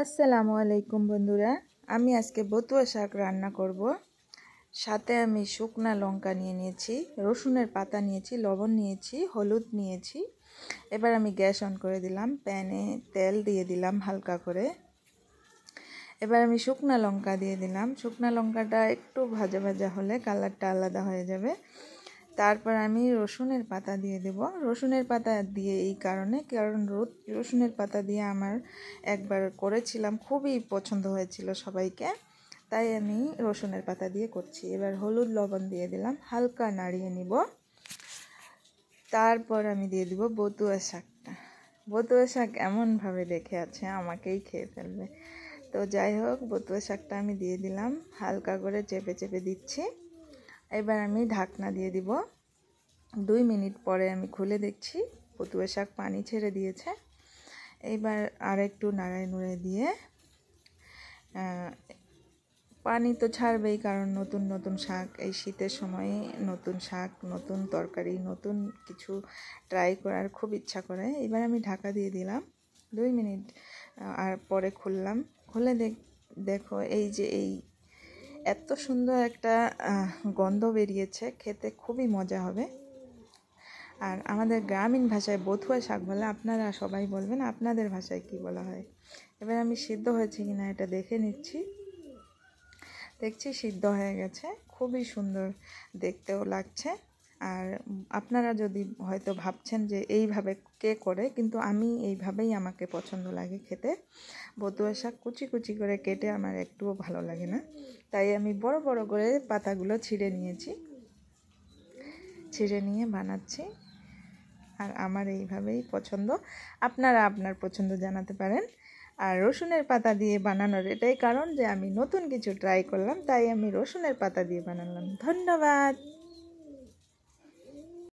আসসালামু আলাইকুম বন্ধুরা, আমি আজকে বতুয়া শাক রান্না করব। সাথে আমি শুকনা লঙ্কা নিয়ে নিয়েছি, রসুনের পাতা নিয়েছি, লবণ নিয়েছি, হলুদ নিয়েছি। এবার আমি গ্যাস অন করে দিলাম, প্যানে তেল দিয়ে দিলাম হালকা করে। এবার আমি শুকনা লঙ্কা দিয়ে দিলাম। শুকনা লঙ্কাটা একটু ভাজা ভাজা হলে কালারটা আলাদা হয়ে যাবে। তারপর আমি রসুনের পাতা দিয়ে দেব। রসুনের পাতা দিয়ে এই কারণ রসুনের পাতা দিয়ে আমার একবার করেছিলাম, খুবই পছন্দ হয়েছিল সবাইকে, তাই আমি রসুনের পাতা দিয়ে করছি। এবার হলুদ লবণ দিয়ে দিলাম, হালকা নাড়িয়ে নিব। তারপর আমি দিয়ে দিব বতুয়া শাকটা। বতুয়া শাক এমনভাবে দেখে আছে আমাকেই খেয়ে ফেলবে। তো যাই হোক, বতুয়া শাকটা আমি দিয়ে দিলাম, হালকা করে চেপে চেপে দিচ্ছি। এবার আমি ঢাকনা দিয়ে দিব। 2 মিনিট পরে আমি খুলে দেখছি বতুয়া শাক পানি ছেড়ে দিয়েছে। এইবার আর একটু নাড়াই নুড়ে দিয়ে, পানি তো ছাড়বেই, কারণ নতুন নতুন শাক, এই শীতের সময়ে নতুন শাক, নতুন তরকারি, নতুন কিছু ট্রাই করার খুব ইচ্ছা করে। এবার আমি ঢাকা দিয়ে দিলাম 2 মিনিট, আর পরে খুললাম। খুলে দেখো এই যে এত সুন্দর একটা গন্ধ বেরিয়েছে, খেতে খুবই মজা হবে। আর আমাদের গ্রামীণ ভাষায় বথুয়া শাক বলে, আপনারা সবাই বলবেন আপনাদের ভাষায় কি বলা হয়। এবার আমি সিদ্ধ হয়েছে কিনা এটা দেখে নিচ্ছি। দেখছি সিদ্ধ হয়ে গেছে, খুবই সুন্দর দেখতেও লাগছে। আর আপনারা যদি হয়তো ভাবছেন যে এইভাবে কে করে, কিন্তু আমি এইভাবেই আমাকে পছন্দ লাগে খেতে। বতুয়া শাক কুচি কুচি করে কেটে আমার একটুও ভালো লাগে না, তাই আমি বড় বড় করে পাতাগুলো ছিঁড়ে নিয়েছি, ছিঁড়ে নিয়ে বানাচ্ছি। আর আমার এইভাবেই পছন্দ, আপনারা আপনার পছন্দ জানাতে পারেন। আর রসুনের পাতা দিয়ে বানানোর এটাই কারণ যে আমি নতুন কিছু ট্রাই করলাম, তাই আমি রসুনের পাতা দিয়ে বানালাম। ধন্যবাদ।